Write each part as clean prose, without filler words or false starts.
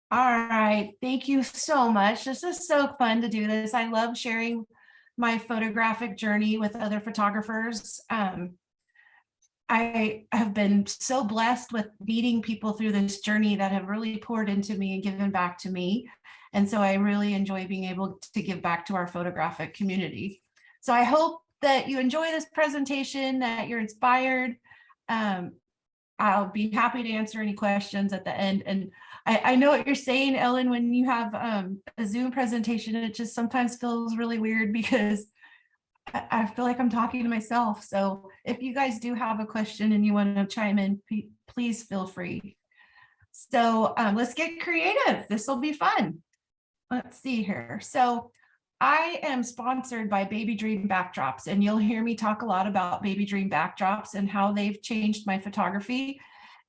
All right. Thank you so much. This is so fun to do this. I love sharing my photographic journey with other photographers. I have been so blessed with meeting people through this journey that have really poured into me and given back to me. And so I really enjoy being able to give back to our photographic community. So I hope that you enjoy this presentation, that you're inspired. Um, I'll be happy to answer any questions at the end. And I know what you're saying, Ellen, when you have a Zoom presentation, it just sometimes feels really weird because I feel like I'm talking to myself. So if you guys do have a question and you want to chime in, please feel free. So let's get creative. This will be fun. Let's see here. So I am sponsored by Baby Dream Backdrops, and you'll hear me talk a lot about Baby Dream Backdrops and how they've changed my photography.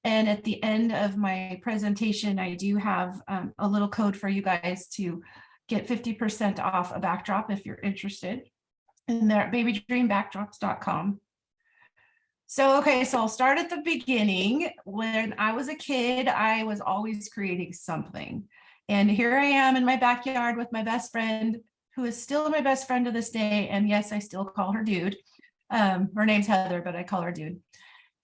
And at the end of my presentation, I do have a little code for you guys to get 50% off a backdrop if you're interested. And they're at babydreambackdrops.com. So, okay, so I'll start at the beginning. When I was a kid, I was always creating something. And here I am in my backyard with my best friend, who is still my best friend to this day. And yes, I still call her dude. Her name's Heather, but I call her dude.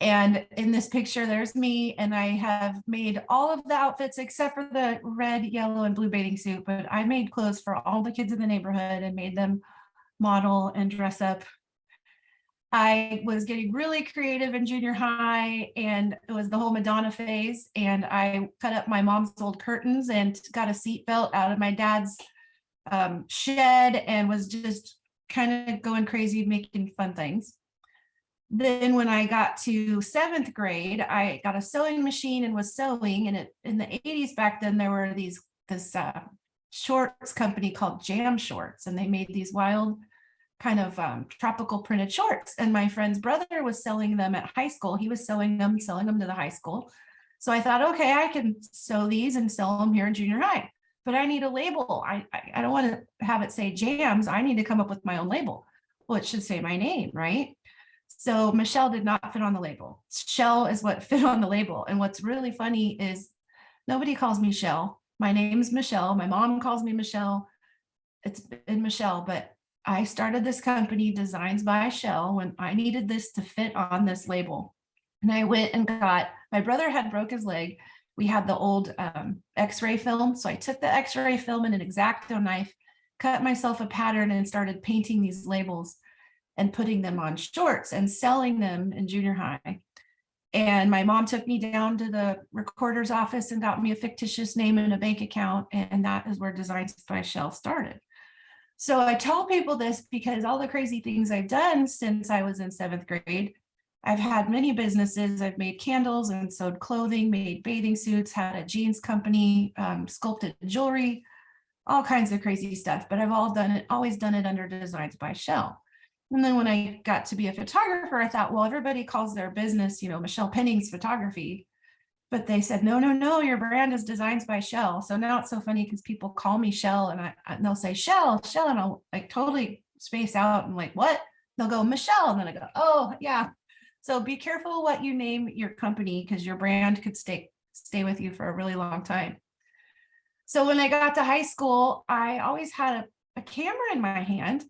And in this picture, there's me, and I have made all of the outfits except for the red, yellow, and blue bathing suit. But I made clothes for all the kids in the neighborhood and made them model and dress up. I was getting really creative in junior high, and it was the whole Madonna phase. And I cut up my mom's old curtains and got a seatbelt out of my dad's shed and was just kind of going crazy, making fun things. Then when I got to 7th grade, I got a sewing machine and was sewing. And in the 80s back then, there were this shorts company called Jam Shorts, and they made these wild kind of tropical printed shorts. And my friend's brother was selling them at high school. He was selling them to the high school. So I thought, okay, I can sew these and sell them here in junior high, but I need a label. I don't want to have it say Jams. I need to come up with my own label. Well, it should say my name, right? So Michellle did not fit on the label. Shell is what fit on the label. And what's really funny is nobody calls me Shell. My name's Michellle. My mom calls me Michellle. It's been Michellle, but I started this company, Designs by Shell, when I needed this to fit on this label. And I went and my brother had broke his leg. We had the old x-ray film. So I took the x-ray film and an X-Acto knife, cut myself a pattern, and started painting these labels and putting them on shorts and selling them in junior high. And my mom took me down to the recorder's office and got me a fictitious name and a bank account. And that is where Designs by Shell started. So I tell people this because all the crazy things I've done since I was in 7th grade, I've had many businesses. I've made candles and sewed clothing, made bathing suits, had a jeans company, sculpted jewelry, all kinds of crazy stuff. But I've always done it under Designs by Shell. And then when I got to be a photographer, I thought, well, everybody calls their business, Michellle Penning's photography. But they said, no, your brand is Designs by Shell. So now it's so funny because people call me Shell, and they'll say Shell, and I'll like totally space out and like, what? They'll go Michellle, and then I go, oh yeah. So be careful what you name your company, because your brand could stay with you for a really long time. So when I got to high school, I always had a camera in my hand.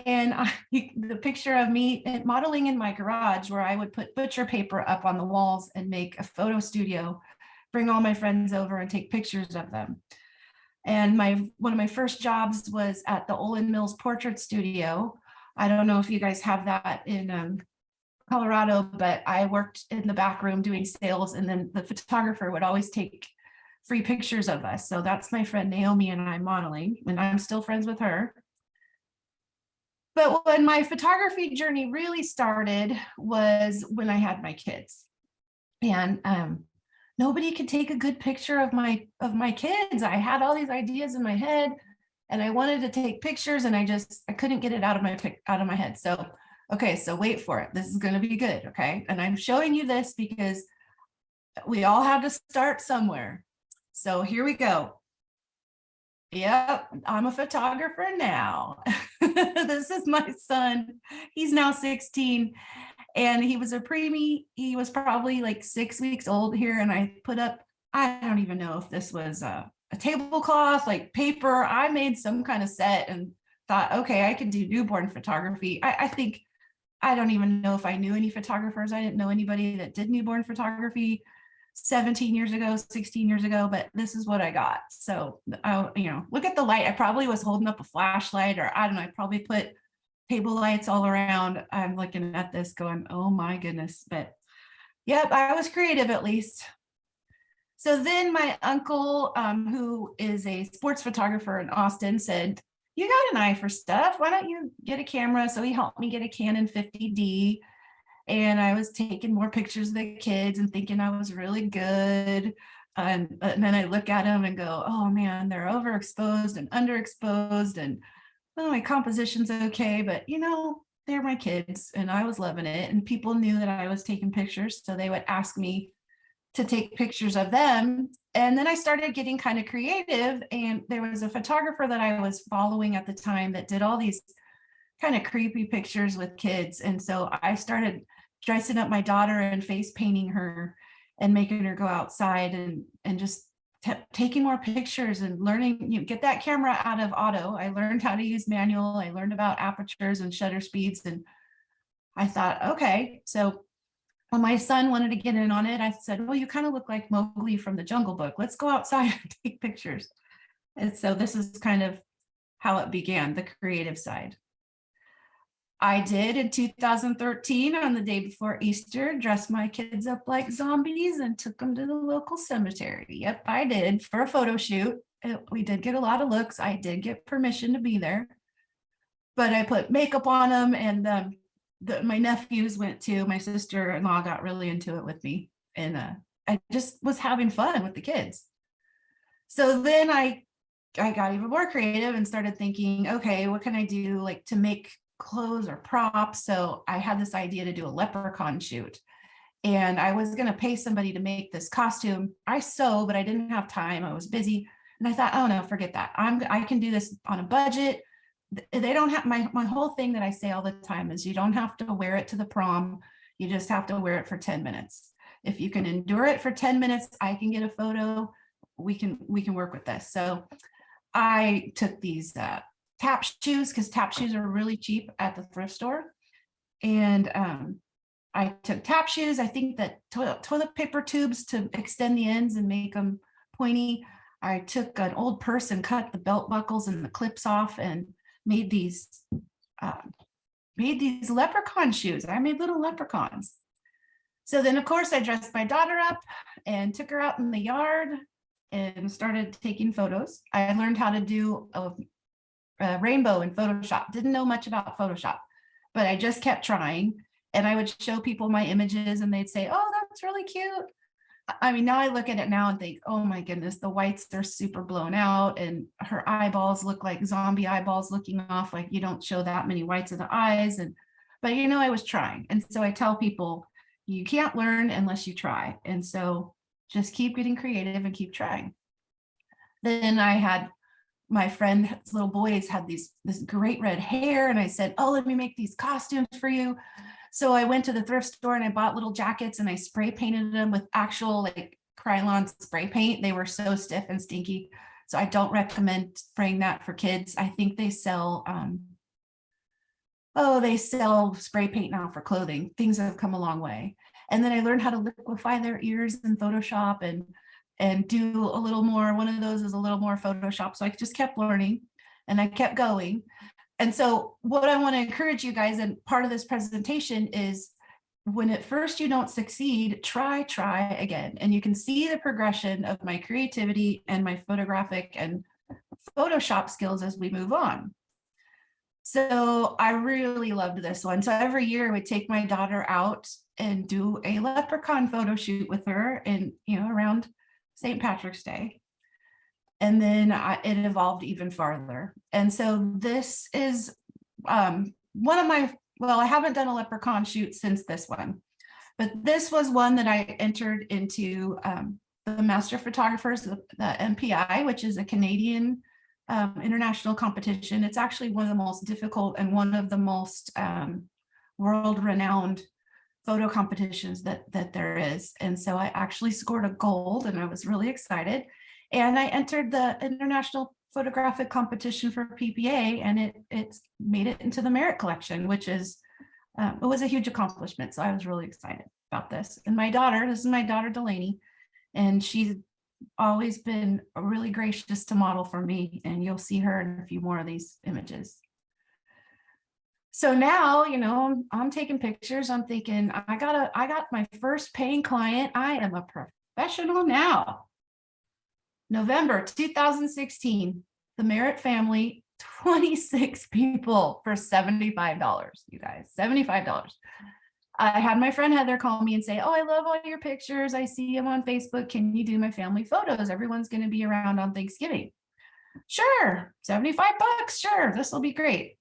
And the picture of me modeling in my garage, where I would put butcher paper up on the walls and make a photo studio, bring all my friends over and take pictures of them. And one of my first jobs was at the Olin Mills Portrait Studio. I don't know if you guys have that in Colorado, but I worked in the back room doing sales, and then the photographer would always take free pictures of us. So that's my friend Naomi and I modeling, and I'm still friends with her. But when my photography journey really started was when I had my kids. And nobody could take a good picture of my kids. I had all these ideas in my head, and I wanted to take pictures, and I couldn't get it out of my head. So, okay, so wait for it. This is going to be good, okay? And I'm showing you this because we all have to start somewhere. So here we go. Yep, I'm a photographer now. This is my son. He's now 16, and he was a preemie. He was probably like 6 weeks old here, and I put up, I don't even know if this was a tablecloth, like paper. I made some kind of set and thought, okay, I can do newborn photography. I think, I don't even know if I knew any photographers. I didn't know anybody that did newborn photography 17 years ago, 16 years ago, but this is what I got. So, look at the light. I probably was holding up a flashlight, or I don't know, I probably put table lights all around. I'm looking at this going, oh my goodness. But yep, I was creative at least. So then my uncle, who is a sports photographer in Austin, said, you got an eye for stuff. Why don't you get a camera? So he helped me get a Canon 50D. And I was taking more pictures of the kids and thinking I was really good. And then I look at them and go, oh man, they're overexposed and underexposed. And oh, my composition's okay. But they're my kids and I was loving it. And people knew that I was taking pictures. So they would ask me to take pictures of them. And then I started getting kind of creative. And there was a photographer that I was following at the time that did all these kind of creepy pictures with kids. And so I started dressing up my daughter and face painting her and making her go outside and just taking more pictures and learning, get that camera out of auto. I learned how to use manual. I learned about apertures and shutter speeds. And I thought, okay, so when my son wanted to get in on it, I said, well, you kind of look like Mowgli from the Jungle Book. Let's go outside and take pictures. And so this is kind of how it began, the creative side. I did in 2013, on the day before Easter, dress my kids up like zombies and took them to the local cemetery. Yep, I did, for a photo shoot. We did get a lot of looks. I did get permission to be there. But I put makeup on them, and my nephews went too. My sister-in-law got really into it with me. And I just was having fun with the kids. So then I got even more creative and started thinking, okay, what can I do like to make clothes or props? So I had this idea to do a leprechaun shoot, and I was going to pay somebody to make this costume. I sew, but I didn't have time. I was busy. And I thought, oh no, forget that. I can do this on a budget. They don't have my whole thing that I say all the time is you don't have to wear it to the prom. You just have to wear it for 10 minutes. If you can endure it for 10 minutes, I can get a photo. We can work with this. So I took these tap shoes, because tap shoes are really cheap at the thrift store. And I took tap shoes. I think that toilet paper tubes to extend the ends and make them pointy. I took an old purse and cut the belt buckles and the clips off and made these leprechaun shoes. I made little leprechauns. So then, of course, I dressed my daughter up and took her out in the yard and started taking photos. I learned how to do a rainbow in Photoshop. Didn't know much about Photoshop, but I just kept trying. And I would show people my images and they'd say, oh, that's really cute. I mean, now I look at it now and think, oh my goodness, the whites are super blown out and her eyeballs look like zombie eyeballs looking off, like you don't show that many whites of the eyes. But I was trying. And so I tell people, you can't learn unless you try. And so just keep getting creative and keep trying. Then I had my friend's little boys had this great red hair, and I said, oh, let me make these costumes for you. So I went to the thrift store and I bought little jackets and I spray painted them with actual like Krylon spray paint. They were so stiff and stinky. So I don't recommend spraying that for kids. I think they sell, they sell spray paint now for clothing. Things have come a long way. And then I learned how to liquefy their ears in Photoshop and do a little more. One of those is a little more Photoshop. So I just kept learning and I kept going. And so what I want to encourage you guys, and part of this presentation is, when at first you don't succeed, try again. And you can see the progression of my creativity and my photographic and Photoshop skills as we move on. So I really loved this one. So every year I would take my daughter out and do a leprechaun photo shoot with her and, around St. Patrick's Day. And then it evolved even farther. And so this is one of my, I haven't done a leprechaun shoot since this one, but this was one that I entered into the Master Photographers, the MPI, which is a Canadian international competition. It's actually one of the most difficult and one of the most world-renowned photo competitions that there is. And so I actually scored a gold and I was really excited. And I entered the International Photographic Competition for PPA, and it's made it into the merit collection, which is it was a huge accomplishment. So I was really excited about this. And this is my daughter Delaney, and she's always been really gracious to model for me. And you'll see her in a few more of these images. So now, I'm taking pictures. I'm thinking, I got my first paying client. I am a professional now. November 2016, the Merritt family, 26 people for $75, you guys, $75. I had my friend Heather call me and say, oh, I love all your pictures. I see them on Facebook. Can you do my family photos? Everyone's going to be around on Thanksgiving. Sure, $75, sure, this will be great.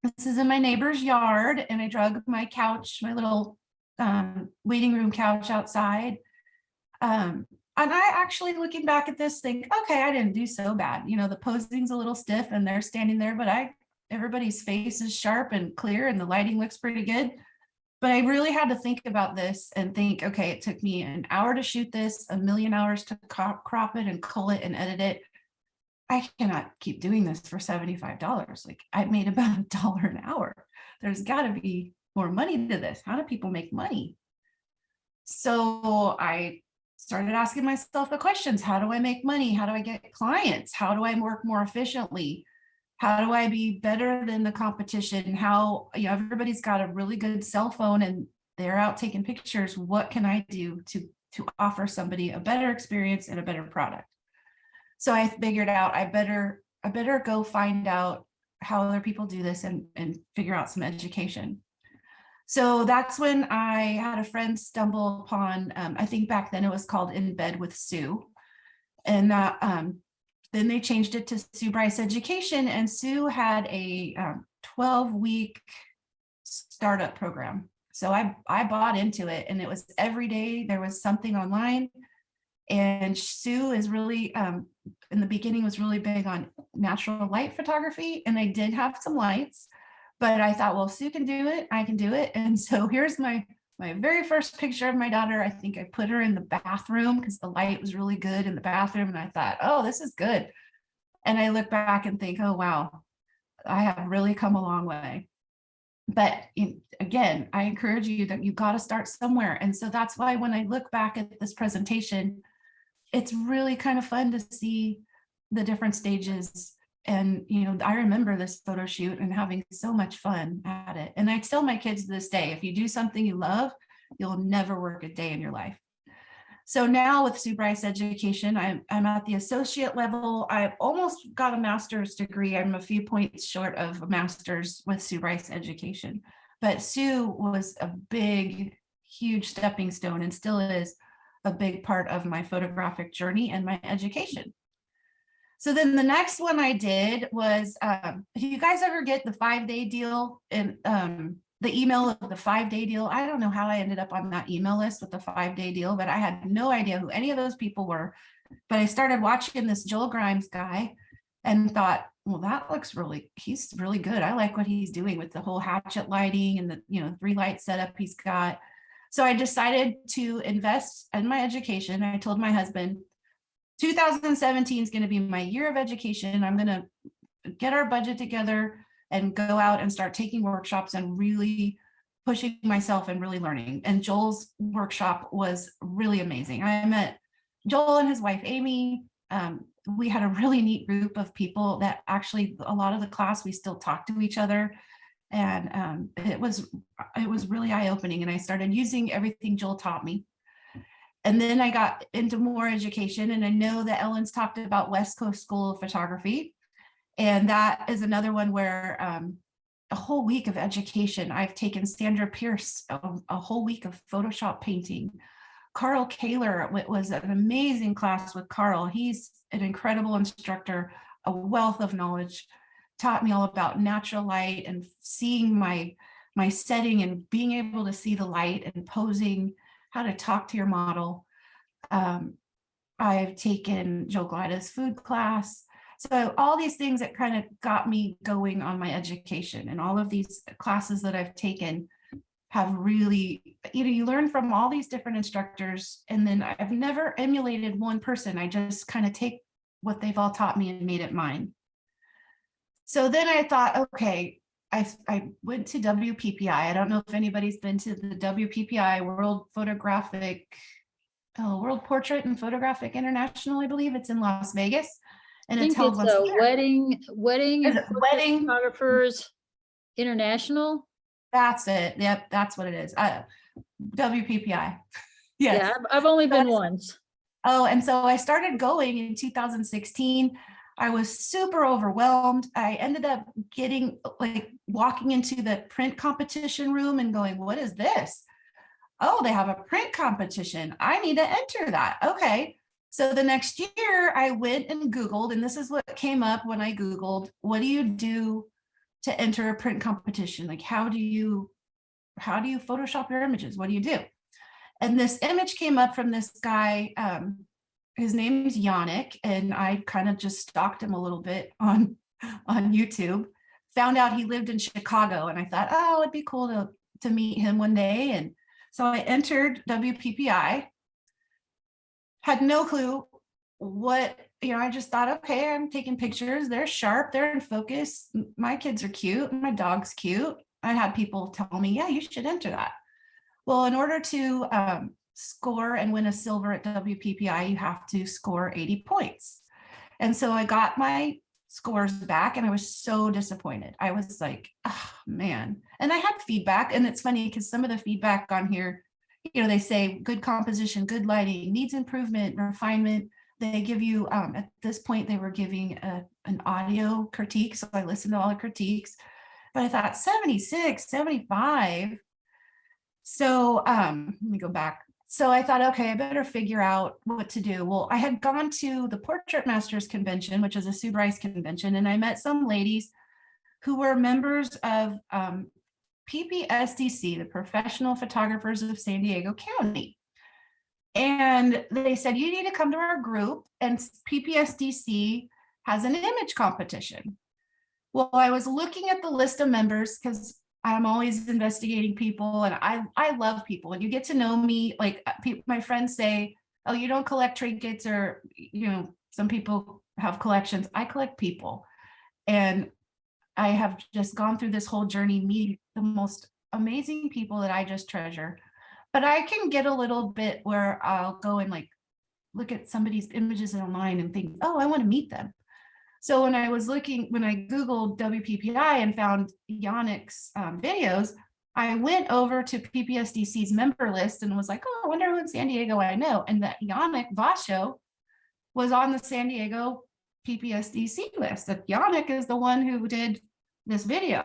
This is in my neighbor's yard, and I drug my couch, my little waiting room couch outside. And I actually, looking back at this, think, okay, I didn't do so bad. The posing's a little stiff and they're standing there, but everybody's face is sharp and clear and the lighting looks pretty good. But I really had to think about this and think, okay, it took me an hour to shoot this, a million hours to crop it and cull it and edit it. I cannot keep doing this for $75. Like, I made about $1 an hour. There's got to be more money to this. How do people make money? So I started asking myself the questions. How do I make money? How do I get clients? How do I work more efficiently? How do I be better than the competition? How, everybody's got a really good cell phone and they're out taking pictures. What can I do to offer somebody a better experience and a better product? So I figured out I better go find out how other people do this and figure out some education. So that's when I had a friend stumble upon, I think back then it was called In Bed with Sue. And then they changed it to Sue Bryce Education, and Sue had a 12-week startup program. So I bought into it, and it was every day there was something online. And Sue is really, in the beginning, was really big on natural light photography. And I did have some lights, but I thought, well, Sue can do it, I can do it. And so here's my very first picture of my daughter. I think I put her in the bathroom because the light was really good in the bathroom. And I thought, oh, this is good. And I look back and think, oh, wow, I have really come a long way. But again, I encourage you that you got to start somewhere. And so that's why when I look back at this presentation, it's really kind of fun to see the different stages. And, I remember this photo shoot and having so much fun at it. And I tell my kids to this day, if you do something you love, you'll never work a day in your life. So now with Sue Bryce Education, I'm at the associate level. I've almost got a master's degree. I'm a few points short of a master's with Sue Bryce Education. But Sue was a big, huge stepping stone and still is a big part of my photographic journey and my education. So then the next one I did was, you guys ever get the 5-day deal and the email of the 5-day deal? I don't know how I ended up on that email list with the 5-day deal, but I had no idea who any of those people were. But I started watching this Joel Grimes guy and thought, well, he's really good. I like what he's doing with the whole hatchet lighting and the 3 light setup he's got. So I decided to invest in my education. I told my husband, 2017 is going to be my year of education. I'm going to get our budget together and go out and start taking workshops and really pushing myself and really learning. And Joel's workshop was really amazing. I met Joel and his wife, Amy. We had a really neat group of people that actually, a lot of the class, we still talk to each other. And it was really eye-opening. And I started using everything Joel taught me. And then I got into more education, and I know that Ellen's talked about West Coast School of Photography. And that is another one where a whole week of education. I've taken Sandra Pierce, a whole week of Photoshop painting. Carl Kaler, it was an amazing class with Carl. He's an incredible instructor, a wealth of knowledge, taught me all about natural light and seeing my setting and being able to see the light and posing, how to talk to your model. I've taken Joe Glida's food class. So all these things that kind of got me going on my education, and all of these classes that I've taken have really, you learn from all these different instructors. And then I've never emulated one person. I just kind of take what they've all taught me and made it mine. So then I thought, okay, I went to WPPI. I don't know if anybody's been to the WPPI World Portrait and Photographic International. I believe it's in Las Vegas, and I it's think held it's once a a year. wedding Is and it wedding? photographers international. That's it. Yep, that's what it is. WPPI. Yeah, Yes. I've only So been once. Oh, and so I started going in 2016. I was super overwhelmed. I ended up walking into the print competition room and going, what is this? Oh, they have a print competition. I need to enter that. Okay. So the next year I went and Googled, and this is what came up when I Googled, what do you do to enter a print competition? Like, how do you Photoshop your images? What do you do? And this image came up from this guy. His name is Yannick, and I kind of just stalked him a little bit on YouTube. Found out he lived in Chicago, and I thought, oh, it'd be cool to meet him one day. And so I entered WPPI. Had no clue what, I just thought, okay, I'm taking pictures. They're sharp. They're in focus. My kids are cute. My dog's cute. I had people tell me, yeah, you should enter that. Well, in order to score and win a silver at WPPI, you have to score 80 points. And so I got my scores back and I was so disappointed. I was like, oh, man. And I had feedback. And it's funny because some of the feedback on here, they say good composition, good lighting, needs improvement, refinement. They give you, at this point, they were giving an audio critique. So I listened to all the critiques, but I thought 76, 75. So let me go back. So I thought, okay, I better figure out what to do. Well, I had gone to the Portrait Masters Convention, which is a Sue Bryce convention, and I met some ladies who were members of PPSDC, the Professional Photographers of San Diego County. And they said, you need to come to our group, and PPSDC has an image competition. Well, I was looking at the list of members because I'm always investigating people, and I love people, and you get to know me. Like my friends say, oh, you don't collect trinkets, or, some people have collections. I collect people. And I have just gone through this whole journey, meeting the most amazing people that I just treasure. But I can get a little bit where I'll go and look at somebody's images online and think, oh, I want to meet them. So when I Googled WPPI and found Yannick's videos, I went over to PPSDC's member list and was like, oh, I wonder who in San Diego I know. And that Yannick Vasho was on the San Diego PPSDC list. That Yannick is the one who did this video.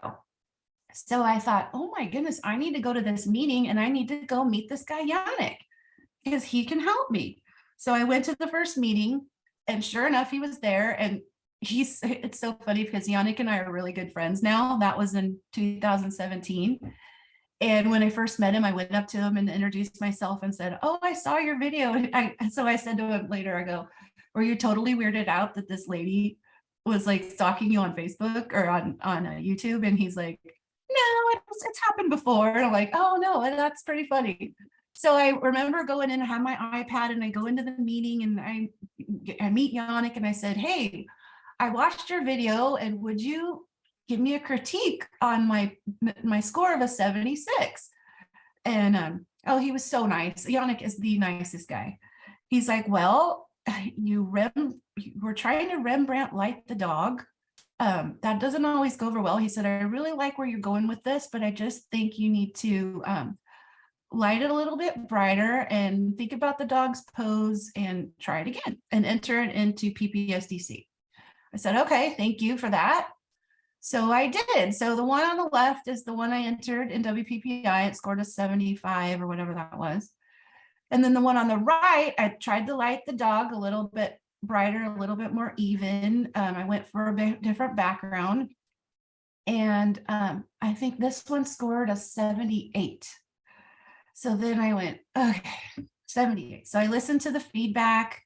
So I thought, oh my goodness, I need to go to this meeting and I need to go meet this guy Yannick because he can help me. So I went to the first meeting, and sure enough, he was there. And it's so funny because Yannick and I are really good friends now. That was in 2017. And when I first met him, I went up to him and introduced myself and said, oh, I saw your video. So I said to him later, I go, were you totally weirded out that this lady was stalking you on Facebook or on YouTube? And he's like, no, it's happened before. And I'm like, oh no, that's pretty funny. So I remember going in and have my iPad, and I go into the meeting, and I meet Yannick, and I said, hey, I watched your video, and would you give me a critique on my score of a 76? And oh, he was so nice. Yannick is the nicest guy. He's like, well, we're trying to Rembrandt light the dog. That doesn't always go over well. He said, I really like where you're going with this, but I just think you need to light it a little bit brighter and think about the dog's pose and try it again and enter it into PPSDC. I said, okay, thank you for that. So I did. So the one on the left is the one I entered in WPPI. It scored a 75 or whatever that was. And then the one on the right, I tried to light the dog a little bit brighter, a little bit more even. I went for a different background. And I think this one scored a 78. So then I went, okay, 78. So I listened to the feedback.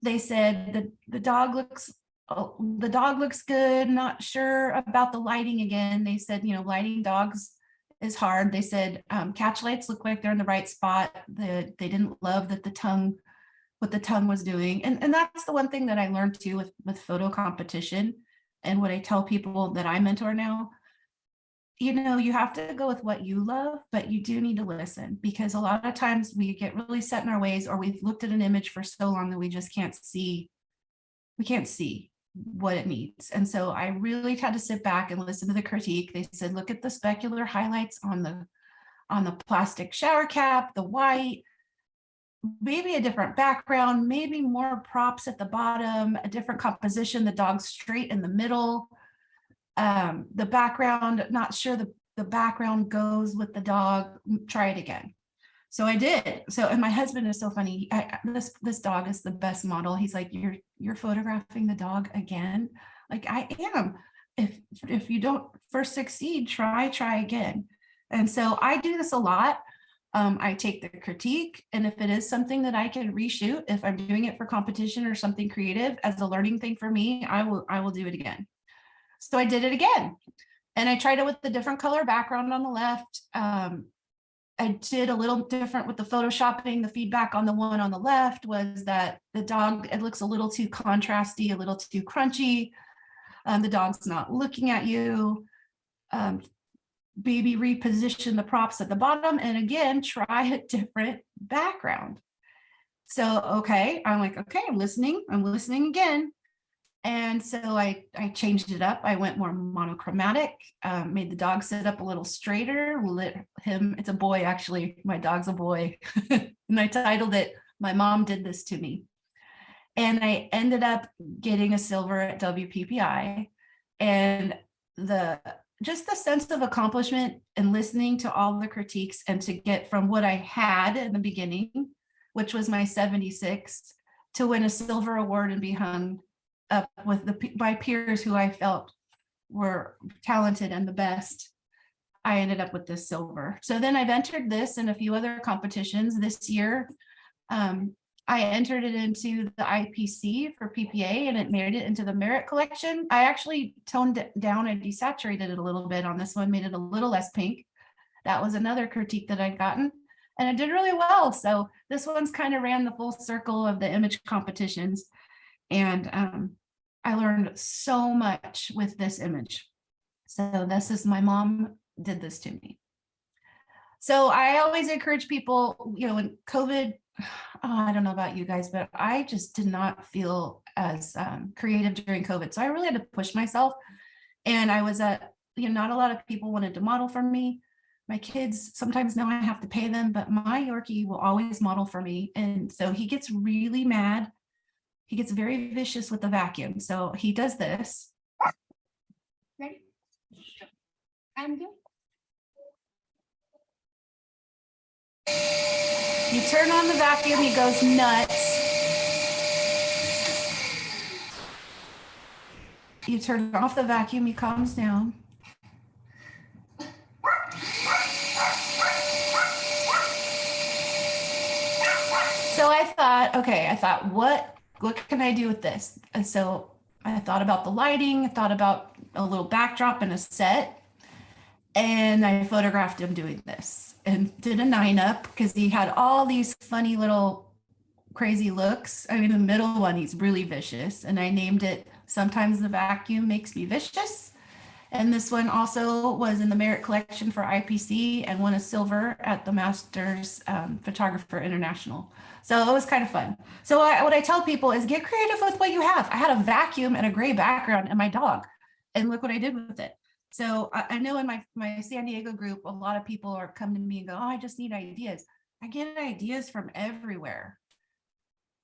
They said the dog looks good. Not sure about the lighting again. They said, lighting dogs is hard. They said catch lights look like they're in the right spot. They didn't love that the tongue what the tongue was doing. And that's the one thing that I learned too with photo competition. And what I tell people that I mentor now, you have to go with what you love, but you do need to listen, because a lot of times we get really set in our ways, or we've looked at an image for so long that we just can't see, what it needs. And so I really had to sit back and listen to the critique. They said, look at the specular highlights on the plastic shower cap, the white, maybe a different background, maybe more props at the bottom, a different composition, the dog straight in the middle. The background, not sure the background goes with the dog, try it again. So I did. So, and my husband is so funny. This dog is the best model. He's like, you're photographing the dog again. Like, I am. If you don't first succeed, try again. And so I do this a lot. I take the critique, and if it is something that I can reshoot, if I'm doing it for competition or something creative as a learning thing for me, I will do it again. So I did it again, and I tried it with the different color background on the left. I did a little different with the photoshopping. The feedback on the one on the left was that the dog, it looks a little too contrasty, a little too crunchy. The dog's not looking at you. Maybe reposition the props at the bottom, and again, try a different background. So, okay, I'm like, okay, I'm listening again. And so I changed it up. I went more monochromatic, made the dog sit up a little straighter, it's a boy, actually, my dog's a boy. And I titled it, My Mom Did This to Me. And I ended up getting a silver at WPPI. And just the sense of accomplishment and listening to all the critiques, and to get from what I had in the beginning, which was my 76, to win a silver award and be hung up with my peers who I felt were talented and the best. I ended up with this silver. So then I've entered this and a few other competitions this year. I entered it into the IPC for PPA, and it made it into the merit collection. I actually toned it down and desaturated it a little bit on this one, made it a little less pink. That was another critique that I'd gotten, and it did really well. So this one's kind of ran the full circle of the image competitions. And I learned so much with this image. So this is My Mom Did This to Me. So I always encourage people, when COVID, I don't know about you guys, but I just did not feel as creative during COVID. So I really had to push myself. And I was not a lot of people wanted to model for me. My kids, sometimes now I have to pay them, but my Yorkie will always model for me. And so he gets really mad. He gets very vicious with the vacuum. So he does this. Ready? I'm good. You turn on the vacuum, he goes nuts. You turn off the vacuum, he calms down. So I thought, what can I do with this? And so I thought about the lighting, I thought about a little backdrop and a set, and I photographed him doing this and did a 9-up because he had all these funny little crazy looks. I mean, the middle one, he's really vicious, and I named it Sometimes the Vacuum Makes Me Vicious. And this one also was in the merit collection for IPC and won a silver at the Masters Photographer International. So it was kind of fun. So what I tell people is get creative with what you have. I had a vacuum and a gray background and my dog, and look what I did with it. So I know in my San Diego group, a lot of people are come to me and go, oh, I just need ideas. I get ideas from everywhere.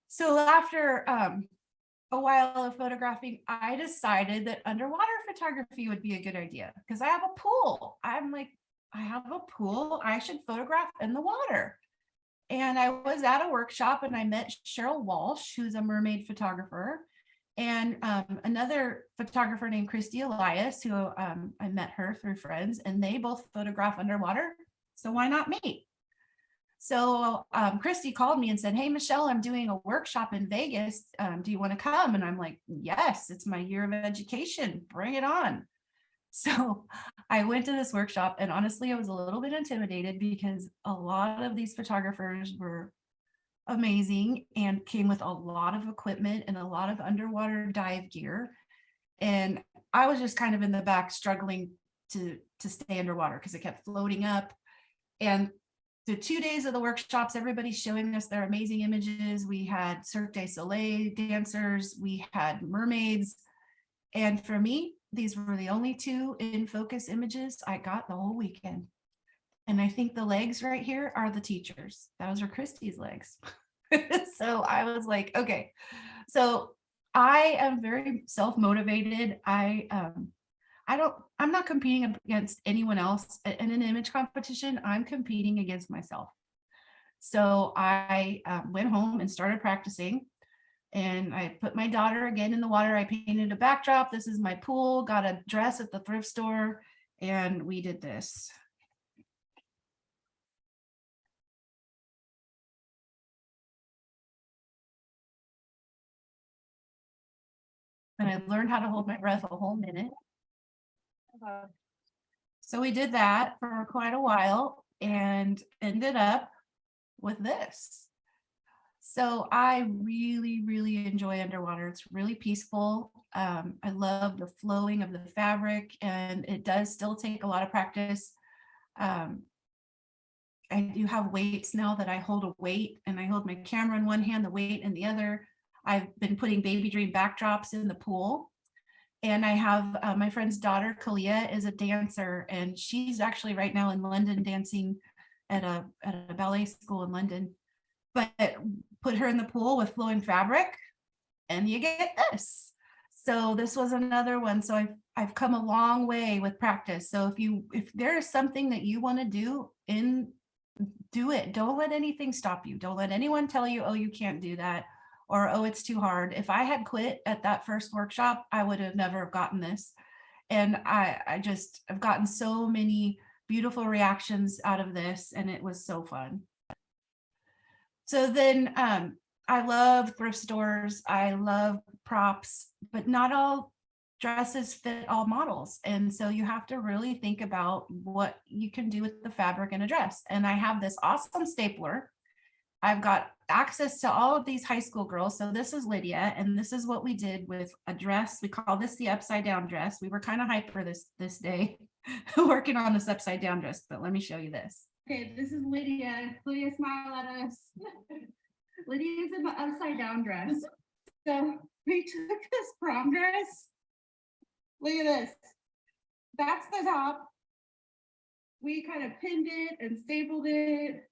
So after a while of photographing, I decided that underwater photography would be a good idea because I have a pool. I'm like, I have a pool, I should photograph in the water. And I was at a workshop and I met Cheryl Walsh, who's a mermaid photographer, and another photographer named Christy Elias, who I met her through friends, and they both photograph underwater. So why not me? So Christy called me and said, hey, Michellle, I'm doing a workshop in Vegas. Do you want to come? And I'm like, yes, it's my year of education. Bring it on. So I went to this workshop, and honestly, I was a little bit intimidated because a lot of these photographers were amazing and came with a lot of equipment and a lot of underwater dive gear. And I was just kind of in the back struggling to stay underwater because it kept floating up. And the 2 days of the workshops, everybody's showing us their amazing images. We had Cirque du Soleil dancers, we had mermaids. And for me, these were the only two in focus images I got the whole weekend. And I think the legs right here are the teachers. Those are Christy's legs. So I was like, okay. So I am very self-motivated. I'm not competing against anyone else in an image competition. I'm competing against myself. So I went home and started practicing. And I put my daughter again in the water. I painted a backdrop. This is my pool, got a dress at the thrift store, and we did this. And I learned how to hold my breath a whole minute. So we did that for quite a while and ended up with this. So I really, really enjoy underwater. It's really peaceful. I love the flowing of the fabric, and it does still take a lot of practice. I do have weights now that I hold a weight, and I hold my camera in one hand, the weight in the other. I've been putting baby dream backdrops in the pool. And I have my friend's daughter, Kalia, is a dancer, and she's actually right now in London dancing at a ballet school in London. But put her in the pool with flowing fabric, and you get this. So this was another one. So I've come a long way with practice. So if there is something that you want to do it. Don't let anything stop you. Don't let anyone tell you, oh, you can't do that, or oh, it's too hard. If I had quit at that first workshop, I would have never have gotten this. And I've gotten so many beautiful reactions out of this, and it was so fun. So then I love thrift stores. I love props, but not all dresses fit all models. And so you have to really think about what you can do with the fabric in a dress. And I have this awesome stapler. I've got access to all of these high school girls. So this is Lydia, and this is what we did with a dress. We call this the upside down dress. We were kind of hyper this day working on this upside down dress, but let me show you this. Okay, this is Lydia. Lydia, smile at us. Lydia's in the upside down dress. So we took this prom dress. Look at this. That's the top. We kind of pinned it and stapled it.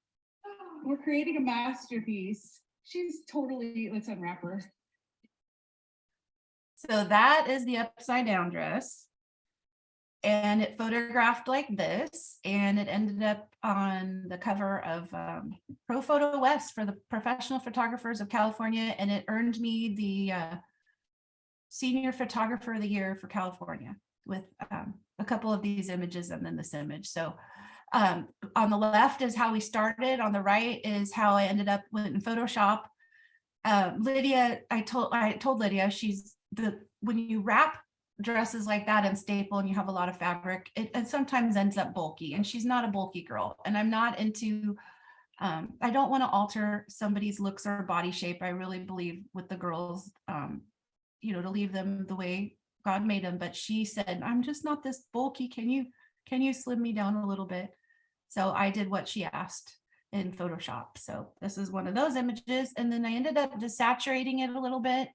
We're creating a masterpiece. She's totally, let's unwrap her. So that is the upside down dress. And it photographed like this, and it ended up on the cover of Pro Photo West for the Professional Photographers of California, and it earned me the Senior Photographer of the Year for California with a couple of these images and then this image. So on the left is how we started. On the right is how I ended up in Photoshop. Lydia, I told Lydia, when you wrap dresses like that and staple and you have a lot of fabric, it sometimes ends up bulky, and she's not a bulky girl, and I'm not into I don't want to alter somebody's looks or body shape. I really believe with the girls, to leave them the way God made them. But she said, I'm just not this bulky. Can you slim me down a little bit? So I did what she asked in Photoshop. So this is one of those images, and then I ended up desaturating it a little bit.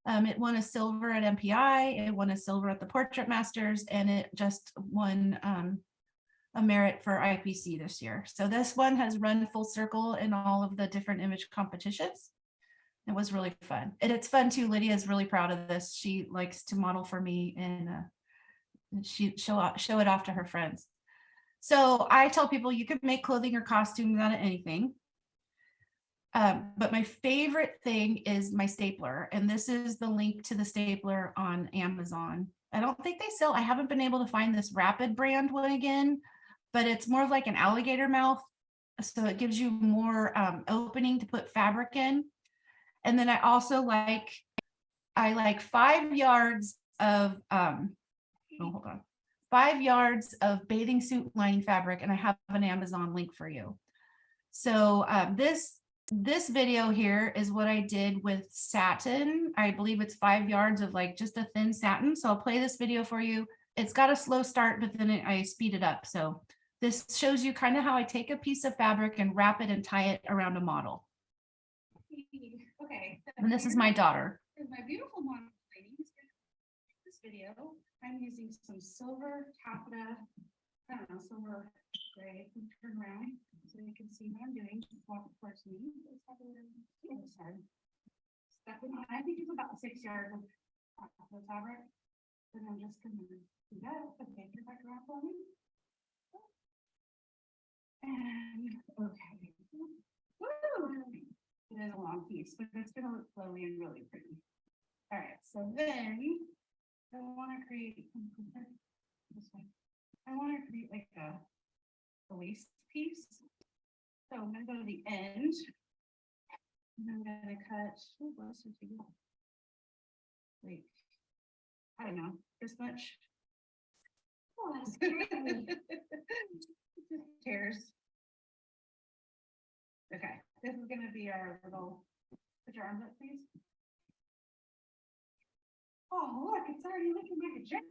It won a silver at MPI, it won a silver at the Portrait Masters, and it just won a merit for IPC this year. So this one has run full circle in all of the different image competitions. It was really fun. And it's fun too. Lydia is really proud of this. She likes to model for me, and show it off to her friends. So I tell people you can make clothing or costumes out of anything. But my favorite thing is my stapler. And this is the link to the stapler on Amazon. I don't think they sell, I haven't been able to find this Rapid brand one again, but it's more of like an alligator mouth. So it gives you more opening to put fabric in. And then I also like 5 yards of, 5 yards of bathing suit lining fabric. And I have an Amazon link for you. So this this video here is what I did with satin. I believe it's 5 yards of like just a thin satin. So I'll play this video for you. It's got a slow start, but then I speed it up. So this shows you kind of how I take a piece of fabric and wrap it and tie it around a model. Okay. And this is my daughter. My beautiful model ladies. This video, I'm using some silver taffeta, I don't know, silver gray. Turn around so you can see what I'm doing. Just walk towards me. I think it's about 6 yards of the fabric. And I'm just gonna do that. Okay, turn back around for me. And okay. Woo! It is a long piece, but it's gonna look flowy and really pretty. All right, so then I want to create this one. I want to create like a waist piece. So I'm gonna go to the end. And I'm gonna cut. Oh, like, I don't know, this much. Oh, that's just tears. Okay, this is gonna be our little. Put your arms up, please. Oh, look, it's already looking like a dress.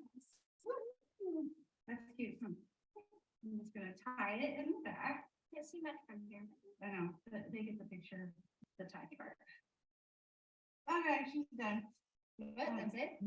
Woo! That's cute. I'm just gonna tie it in the back. Can't see much from here. I know, but they get the picture, the tie part. Okay, she's done. That's it?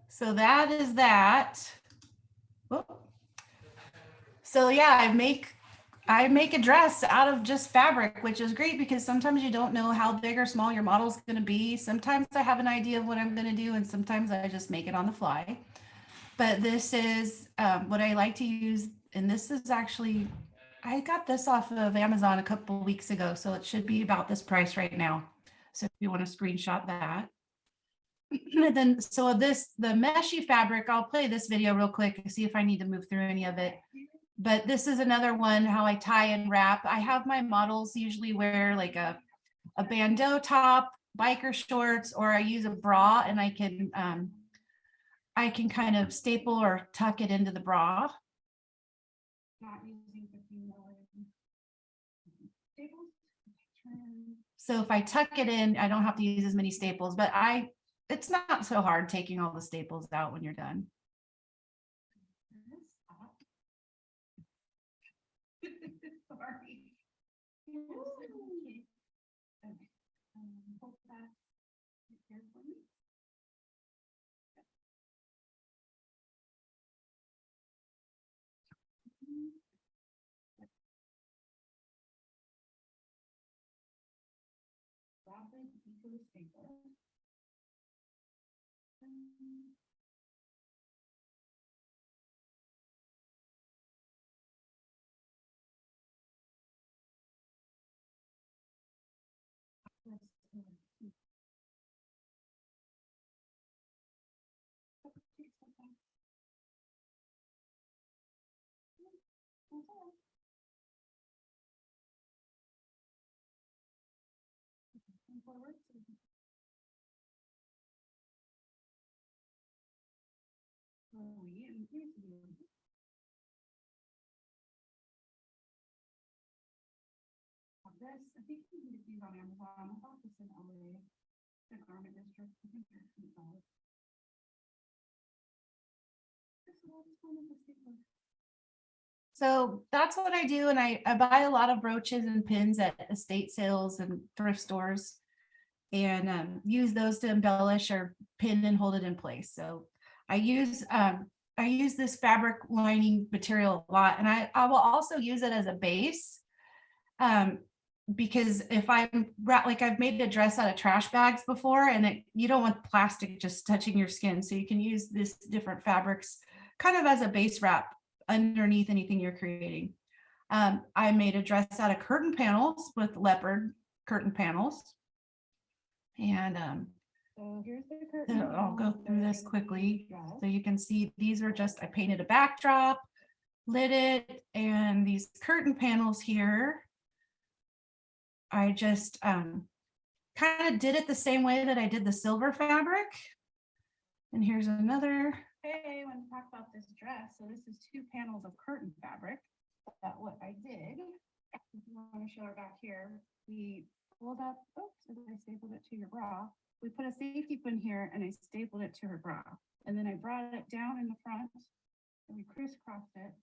So that is that. Whoop. So yeah, I make a dress out of just fabric, which is great because sometimes you don't know how big or small your model is going to be. Sometimes I have an idea of what I'm going to do, and sometimes I just make it on the fly. But this is what I like to use, and this is actually, I got this off of Amazon a couple of weeks ago, so it should be about this price right now. So if you want to screenshot that. And then, so the meshy fabric, I'll play this video real quick and see if I need to move through any of it. But this is another one, how I tie and wrap. I have my models usually wear like a bandeau top, biker shorts, or I use a bra, and I can kind of staple or tuck it into the bra. Not using staples. So if I tuck it in, I don't have to use as many staples, but it's not so hard taking all the staples out when you're done. Sorry. This, I think you can get these on Amazon. I thought this in LA, the garment district. I think they're $8. So that's what I do. And I buy a lot of brooches and pins at estate sales and thrift stores, and use those to embellish or pin and hold it in place. So I use this fabric lining material a lot, and I will also use it as a base. because if like I've made a dress out of trash bags before, and you don't want plastic just touching your skin. So you can use this different fabrics kind of as a base wrap underneath anything you're creating. I made a dress out of curtain panels with leopard curtain panels. And so here's the curtain. I'll go through this quickly. So you can see these are just, I painted a backdrop, lit it, and these curtain panels here, I just kind of did it the same way that I did the silver fabric. And here's another. Hey, I want to talk about this dress. So this is 2 panels of curtain fabric. That what I did. If you want to show her back here, we pulled up, oops, I stapled it to your bra. We put a safety pin here and I stapled it to her bra. And then I brought it down in the front and we crisscrossed it,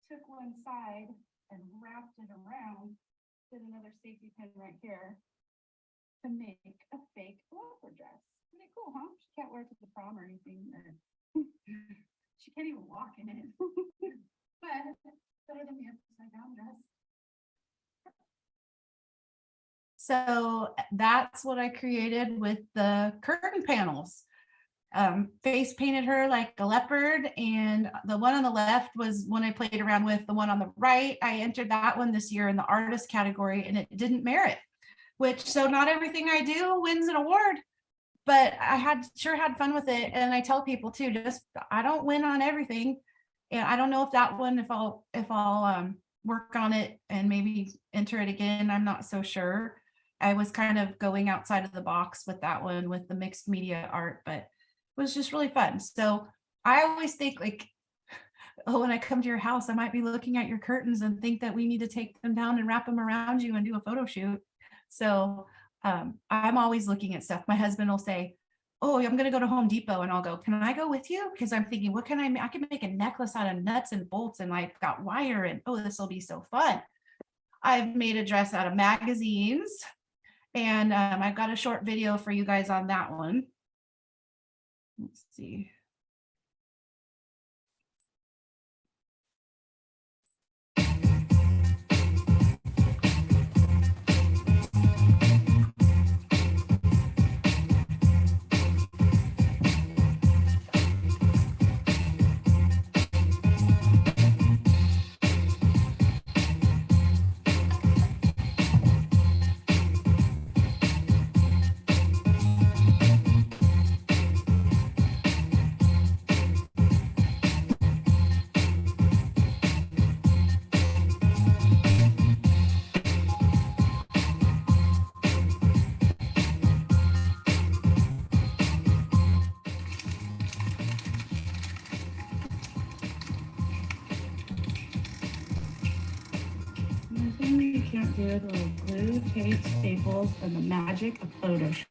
took one side and wrapped it around, did another safety pin right here to make a fake leopard dress. Pretty cool, huh? She can't wear it to the prom or anything. She can't even walk in it. But better than the upside down dress. So that's what I created with the curtain panels. Face painted her like a leopard, and the one on the left was one I played around with. The one on the right, I entered that one this year in the artist category, and it didn't merit, which, so not everything I do wins an award, but I sure had fun with it. And I tell people too, just, I don't win on everything. And I don't know if that one, if I'll work on it and maybe enter it again, I'm not so sure. I was kind of going outside of the box with that one, with the mixed media art, but it was just really fun. So I always think like, oh, when I come to your house, I might be looking at your curtains and think that we need to take them down and wrap them around you and do a photo shoot. So I'm always looking at stuff. My husband will say, oh, I'm going to go to Home Depot, and I'll go, can I go with you? Because I'm thinking, what can I can make a necklace out of nuts and bolts, and I've got wire, and oh, this will be so fun. I've made a dress out of magazines, and I've got a short video for you guys on that one. Let's see. The thing you can't do is little glue, tape, staples, and the magic of Photoshop.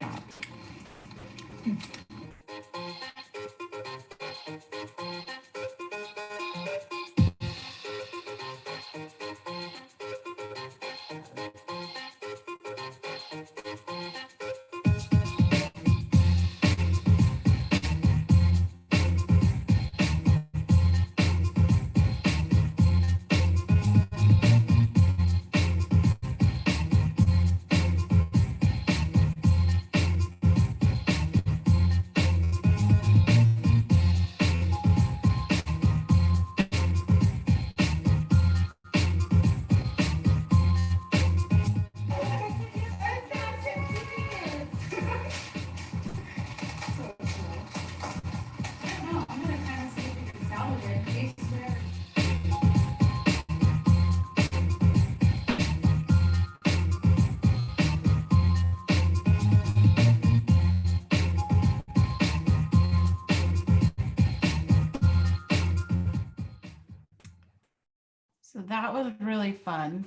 So that was really fun.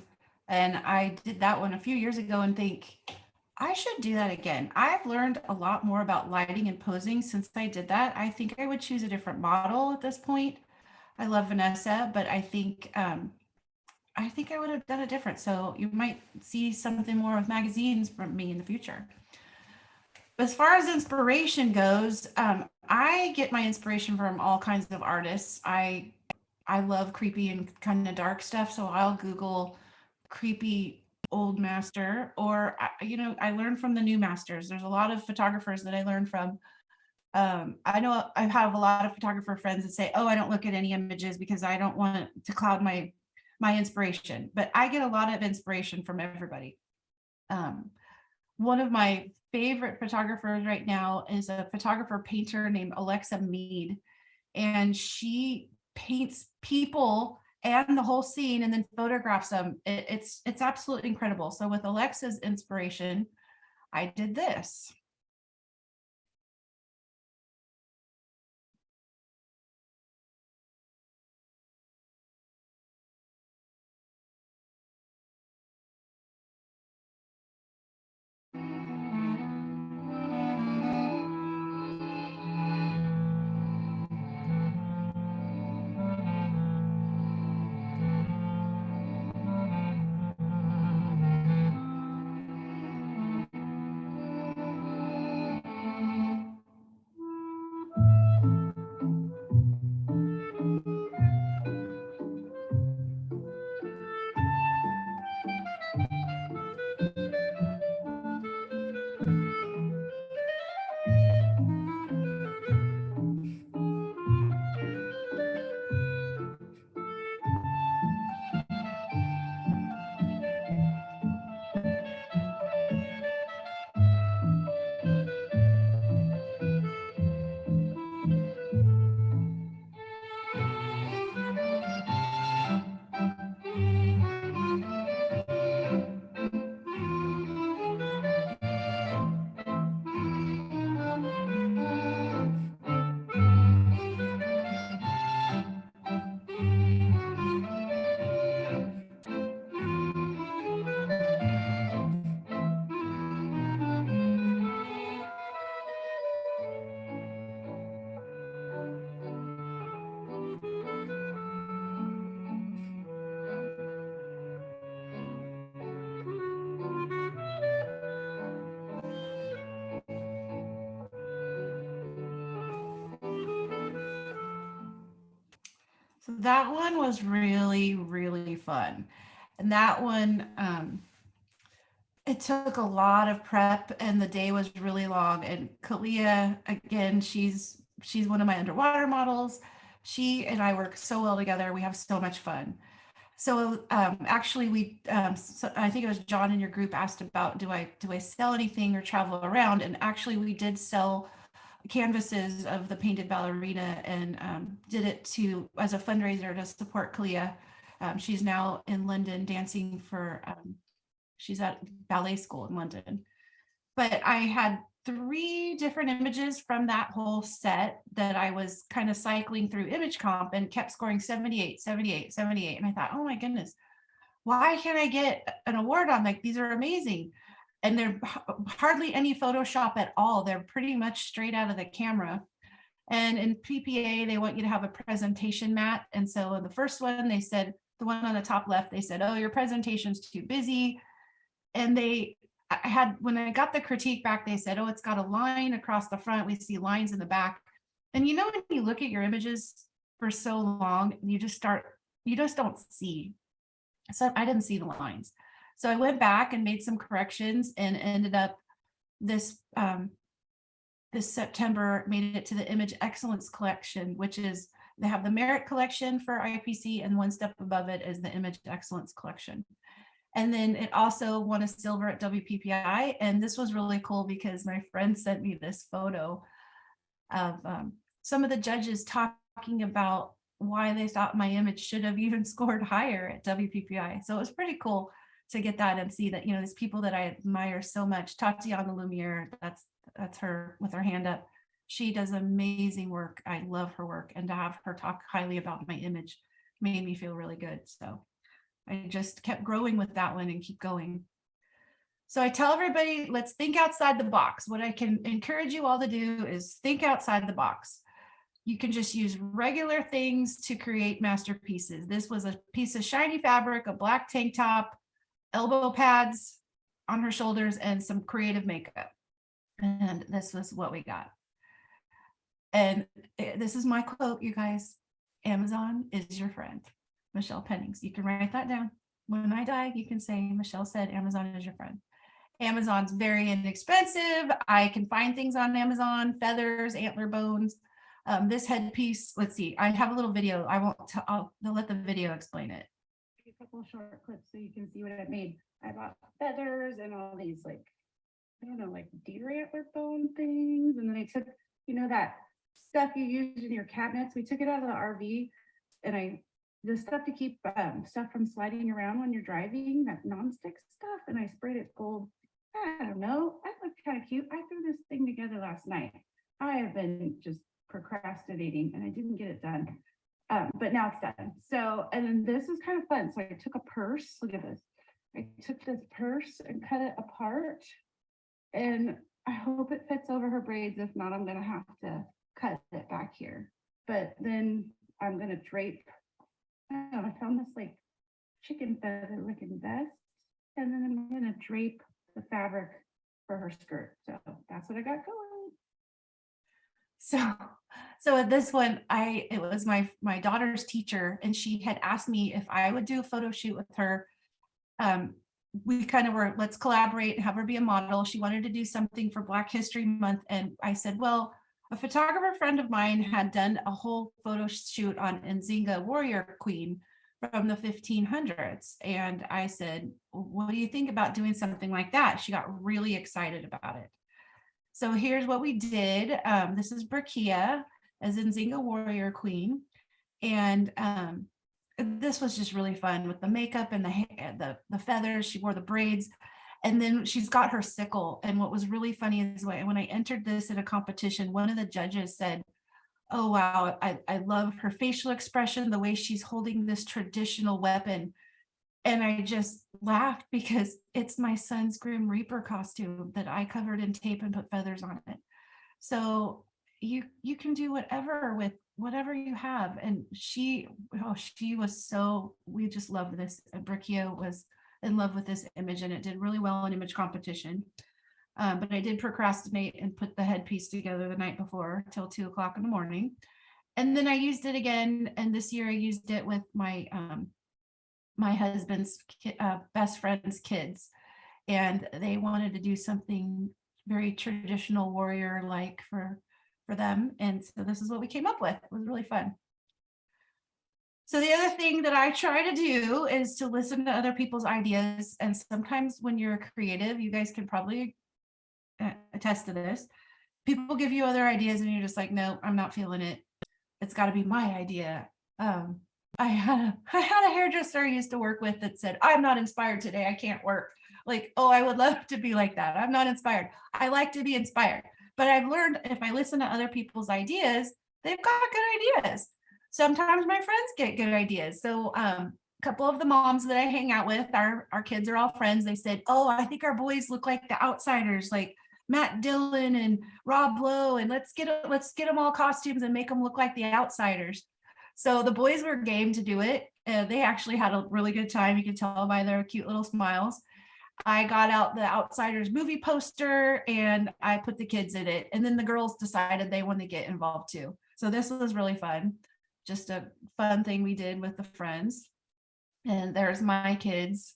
And I did that one a few years ago and think, I should do that again. I've learned a lot more about lighting and posing since I did that. I think I would choose a different model at this point. I love Vanessa, but I think I would have done it different. So you might see something more with magazines from me in the future. As far as inspiration goes, I get my inspiration from all kinds of artists. I love creepy and kind of dark stuff, so I'll Google creepy old master, or I learn from the new masters. There's a lot of photographers that I learn from. I know I have a lot of photographer friends that say, oh, I don't look at any images because I don't want to cloud my inspiration, but I get a lot of inspiration from everybody. One of my favorite photographers right now is a photographer painter named Alexa Mead, and she paints people and the whole scene and then photographs them. It's absolutely incredible. So with Alexa's inspiration, I did this. So that one was really, really fun. And that one, it took a lot of prep and the day was really long. And Kalia, again, she's one of my underwater models. She and I work so well together. We have so much fun. So actually I think it was John in your group asked about, do I sell anything or travel around? And actually we did sell canvases of the painted ballerina and did it as a fundraiser to support Kalia. She's now in London dancing for, she's at ballet school in London. But I had 3 different images from that whole set that I was kind of cycling through image comp and kept scoring 78, 78, 78. And I thought, oh my goodness, why can't I get an award on these are amazing. And they're hardly any Photoshop at all. They're pretty much straight out of the camera. And in PPA, they want you to have a presentation mat. And so the first one, they said, the one on the top left, they said, oh, your presentation's too busy. And when I got the critique back, they said, oh, it's got a line across the front. We see lines in the back. And when you look at your images for so long, you just don't see. So I didn't see the lines. So I went back and made some corrections and ended up this September, made it to the Image Excellence Collection, which is, they have the Merit Collection for IPC and one step above it is the Image Excellence Collection. And then it also won a silver at WPPI. And this was really cool because my friend sent me this photo of some of the judges talking about why they thought my image should have even scored higher at WPPI. So it was pretty cool to get that and see that, these people that I admire so much. Tatiana Lumiere, that's her with her hand up. She does amazing work. I love her work. And to have her talk highly about my image made me feel really good. So I just kept growing with that one and keep going. So I tell everybody, let's think outside the box. What I can encourage you all to do is think outside the box. You can just use regular things to create masterpieces. This was a piece of shiny fabric, a black tank top, elbow pads on her shoulders, and some creative makeup. And this was what we got. And this is my quote, you guys. Amazon is your friend. Michellle Pennings. You can write that down. when I die, you can say, Michellle said, Amazon is your friend. Amazon's very inexpensive. I can find things on Amazon, feathers, antler bones. This headpiece, let's see, I have a little video. I'll let the video explain it. A couple of short clips so you can see what I made. I bought feathers and all these like, I don't know, like deer antler bone things. And then I took, that stuff you use in your cabinets. We took it out of the RV and the stuff to keep stuff from sliding around when you're driving, that nonstick stuff. And I sprayed it gold. I don't know. I looked kind of cute. I threw this thing together last night. I have been just procrastinating and I didn't get it done. But now it's done. So, and then this is kind of fun. So I took a purse. Look at this. I took this purse and cut it apart. And I hope it fits over her braids. If not, I'm going to have to cut it back here. But then I'm going to drape. I found this like chicken feather looking vest. And then I'm going to drape the fabric for her skirt. So that's what I got going. So at this one, it was my daughter's teacher, and she had asked me if I would do a photo shoot with her. We kind of were, let's collaborate and have her be a model. She wanted to do something for Black History Month. And I said, well, a photographer friend of mine had done a whole photo shoot on Nzinga warrior queen from the 1500s. And I said, what do you think about doing something like that? She got really excited about it. So here's what we did. This is Michellle as Nzinga warrior queen. And this was just really fun with the makeup and the feathers. She wore the braids. And then she's got her sickle. And what was really funny is when I entered this in a competition, one of the judges said, oh, wow, I love her facial expression, the way she's holding this traditional weapon. And I just laughed because it's my son's Grim Reaper costume that I covered in tape and put feathers on it. So you can do whatever with whatever you have. And she was so, we just loved this. Michellle was in love with this image, and it did really well in image competition. But I did procrastinate and put the headpiece together the night before till 2:00 in the morning. And then I used it again. And this year I used it with my husband's best friend's kids. And they wanted to do something very traditional warrior like for them. And so this is what we came up with. It was really fun. So the other thing that I try to do is to listen to other people's ideas. And sometimes when you're creative, you guys can probably attest to this. People give you other ideas and you're just like, no, I'm not feeling it. It's got to be my idea. I had a hairdresser I used to work with that said, I'm not inspired today. I can't work. Like, oh, I would love to be like that. I'm not inspired. I like to be inspired. But I've learned if I listen to other people's ideas, they've got good ideas. Sometimes my friends get good ideas. So a couple of the moms that I hang out with, our kids are all friends. They said, oh, I think our boys look like the outsiders, like Matt Dillon and Rob Lowe, and let's get them all costumes and make them look like the outsiders. So the boys were game to do it. They actually had a really good time. You can tell by their cute little smiles. I got out the Outsiders movie poster and I put the kids in it. And then the girls decided they wanted to get involved too. So this was really fun. Just a fun thing we did with the friends. And there's my kids.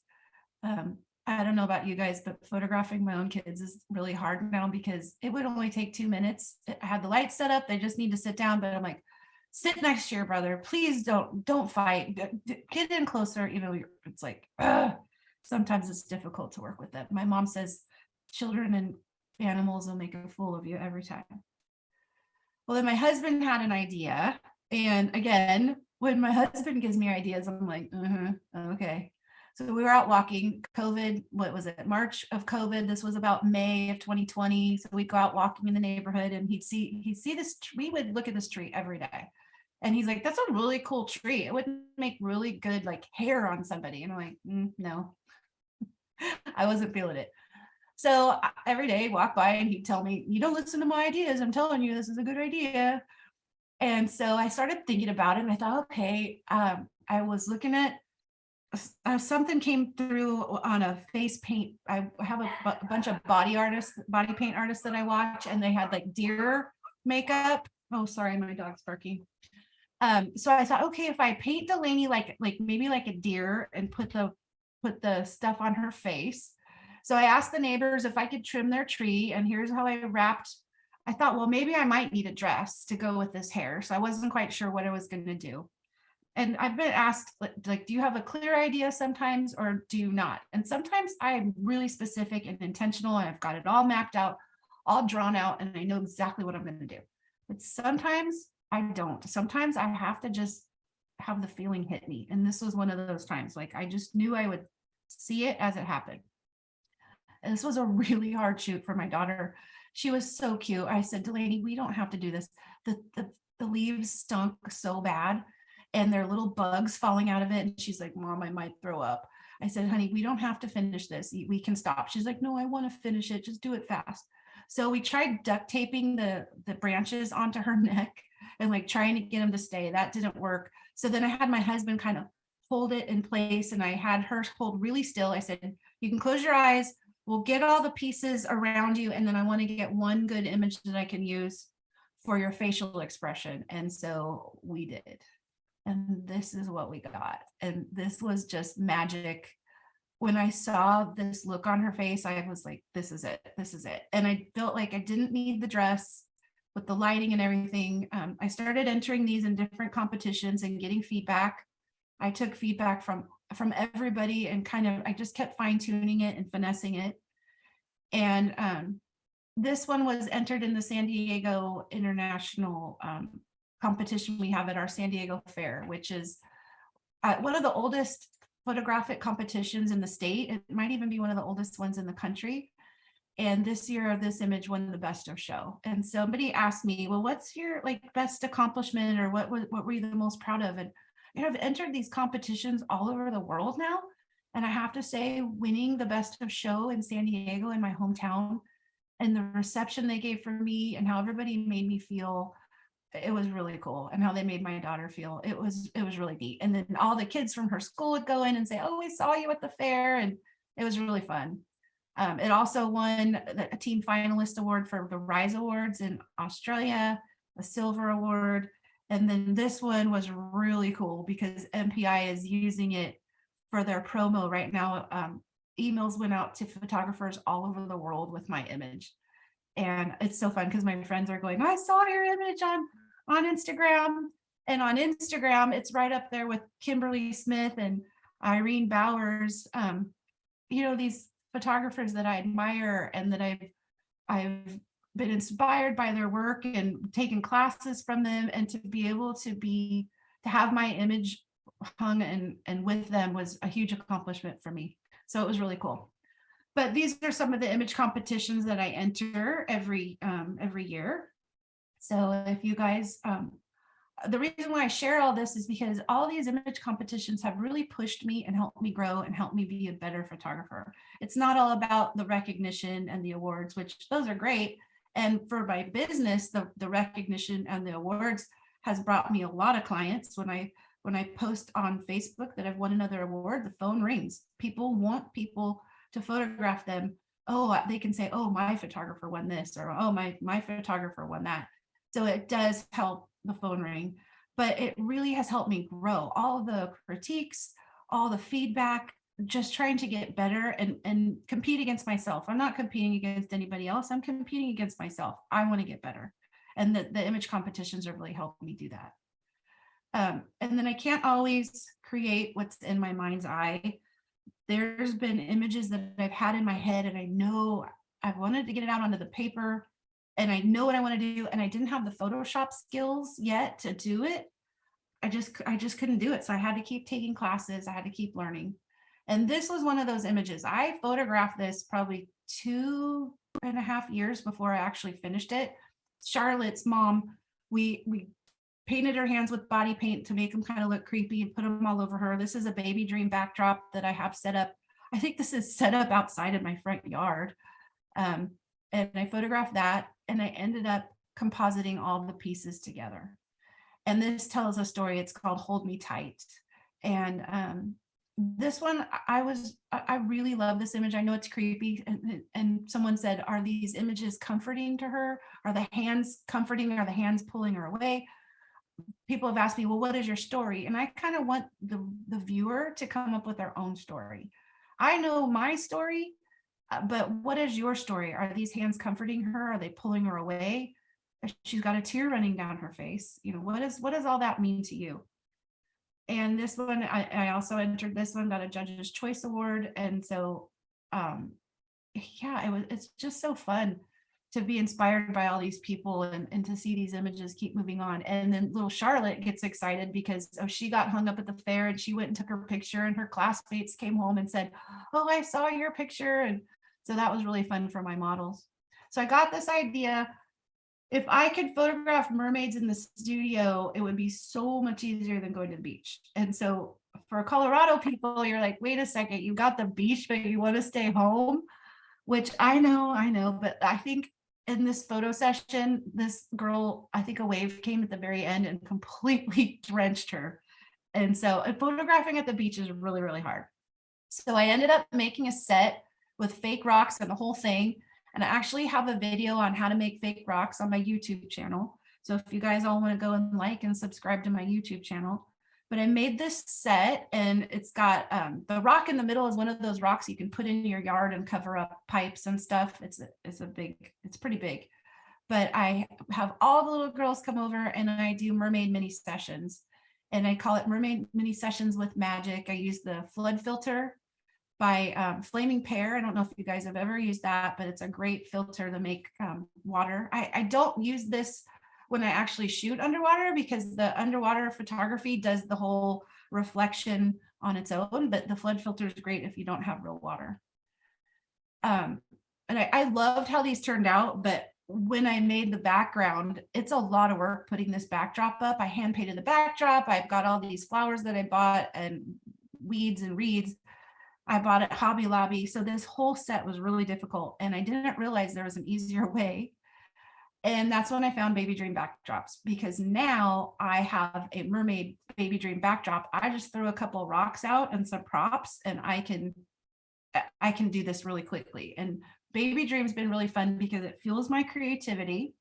I don't know about you guys, but photographing my own kids is really hard now because it would only take 2 minutes. I had the lights set up. They just need to sit down. But I'm like, sit next to your brother. Please don't fight. Get in closer. It's like, sometimes it's difficult to work with them. My mom says children and animals will make a fool of you every time. Well, then my husband had an idea. And again, when my husband gives me ideas, I'm like, okay. So we were out walking. COVID, what was it? March of COVID. This was about May of 2020. So we'd go out walking in the neighborhood and he'd see this. We would look at this tree every day. And he's like, that's a really cool tree. It would make really good like hair on somebody. And I'm like, no, I wasn't feeling it. So every day walk by and he'd tell me, you don't listen to my ideas. I'm telling you, this is a good idea. And so I started thinking about it and I thought, okay, I was looking at something came through on a face paint. I have a bunch of body paint artists that I watch, and they had like deer makeup. Oh, sorry, my dog's barking. So I thought, okay, if I paint Delaney like maybe like a deer and put the put the stuff on her face. So I asked the neighbors if I could trim their tree, and here's how I wrapped. I thought, well, maybe I might need a dress to go with this hair. So I wasn't quite sure what I was going to do. And I've been asked, like, do you have a clear idea sometimes, or do you not? And sometimes I'm really specific and intentional, and I've got it all mapped out, all drawn out, and I know exactly what I'm going to do. But sometimes I don't. Sometimes I have to just have the feeling hit me. And this was one of those times, like, I just knew I would see it as it happened. And this was a really hard shoot for my daughter. She was so cute. I said, Delaney, we don't have to do this. The leaves stunk so bad, and there are little bugs falling out of it. And she's like, Mom, I might throw up. I said, honey, we don't have to finish this. We can stop. She's like, no, I want to finish it. Just do it fast. So we tried duct taping the branches onto her neck and like trying to get them to stay. That didn't work. So then I had my husband kind of hold it in place, and I had her hold really still. I said, you can close your eyes. We'll get all the pieces around you. And then I want to get one good image that I can use for your facial expression. And so we did. And this is what we got. And this was just magic. When I saw this look on her face, I was like, this is it. This is it. And I felt like I didn't need the dress with the lighting and everything. I started entering these in different competitions and getting feedback. I took feedback from everybody, and kind of, I just kept fine tuning it and finessing it. And this one was entered in the San Diego International competition we have at our San Diego Fair, which is one of the oldest photographic competitions in the state. It might even be one of the oldest ones in the country. And this year, this image won the best of show. And somebody asked me, well, what's your like best accomplishment, or what were you the most proud of? And I've entered these competitions all over the world now. And I have to say, winning the best of show in San Diego, in my hometown, and the reception they gave for me and how everybody made me feel, it was really cool. And how they made my daughter feel, it was really neat. And then all the kids from her school would go in and say, oh, we saw you at the fair. And it was really fun. It also won a team finalist award for the Rise Awards in Australia, a silver award. And then this one was really cool because MPI is using it for their promo right now. Emails went out to photographers all over the world with my image. And it's so fun because my friends are going, I saw your image on Instagram. And on Instagram, it's right up there with Kimberly Smith and Irene Bowers. These photographers that I admire and that I've been inspired by their work and taken classes from them, and to be able to have my image hung and with them was a huge accomplishment for me. So it was really cool. But these are some of the image competitions that I enter every year. So if you guys, the reason why I share all this is because all these image competitions have really pushed me and helped me grow and helped me be a better photographer. It's not all about the recognition and the awards, which those are great. And for my business, the recognition and the awards has brought me a lot of clients. When I post on Facebook that I've won another award, the phone rings. People want people to photograph them. Oh, they can say, oh, my photographer won this, or oh, my photographer won that. So it does help the phone ring, but it really has helped me grow. All the critiques, all the feedback, just trying to get better and compete against myself. I'm not competing against anybody else. I'm competing against myself. I want to get better. And the image competitions have really helped me do that. And then I can't always create what's in my mind's eye. There's been images that I've had in my head, and I know I wanted to get it out onto the paper, and I know what I want to do, and I didn't have the Photoshop skills yet to do it. I just couldn't do it. So I had to keep taking classes. I had to keep learning. And this was one of those images. I photographed this probably 2.5 years before I actually finished it. Charlotte's mom, we painted her hands with body paint to make them kind of look creepy and put them all over her. This is a baby dream backdrop that I have set up. I think this is set up outside of my front yard. And I photographed that, and I ended up compositing all the pieces together. And this tells a story. It's called Hold Me Tight. And this one, I really love this image. I know it's creepy. And someone said, are these images comforting to her? Are the hands comforting? Are the hands pulling her away? People have asked me, well, what is your story? And I kind of want the viewer to come up with their own story. I know my story, but what is your story? Are these hands comforting her? Are they pulling her away? She's got a tear running down her face. What does all that mean to you? And this one, I also entered this one, got a Judge's Choice Award. And so, yeah, it's just so fun to be inspired by all these people and to see these images keep moving on. And then little Charlotte gets excited because she got hung up at the fair and she went and took her picture, and her classmates came home and said, oh, I saw your picture. And so that was really fun for my models. So I got this idea. If I could photograph mermaids in the studio, it would be so much easier than going to the beach. And so for Colorado people, you're like, wait a second, you got the beach, but you want to stay home, which I know, but I think in this photo session, this girl, I think a wave came at the very end and completely drenched her. And so photographing at the beach is really, really hard. So I ended up making a set with fake rocks and the whole thing. And I actually have a video on how to make fake rocks on my YouTube channel. So if you guys all want to go and like and subscribe to my YouTube channel. But I made this set, and it's got the rock in the middle is one of those rocks you can put in your yard and cover up pipes and stuff. It's pretty big. But I have all the little girls come over and I do mermaid mini sessions. And I call it mermaid mini sessions with magic. I use the flood filter by Flaming Pear. I don't know if you guys have ever used that, but it's a great filter to make water. I don't use this when I actually shoot underwater because the underwater photography does the whole reflection on its own, but the flood filter is great if you don't have real water. And I loved how these turned out, but when I made the background, it's a lot of work putting this backdrop up. I hand painted the backdrop. I've got all these flowers that I bought and weeds and reeds I bought at Hobby Lobby. So this whole set was really difficult, and I didn't realize there was an easier way. And that's when I found Baby Dream backdrops, because now I have a mermaid Baby Dream backdrop. I just throw a couple of rocks out and some props, and I can do this really quickly. And Baby Dream's been really fun because it fuels my creativity.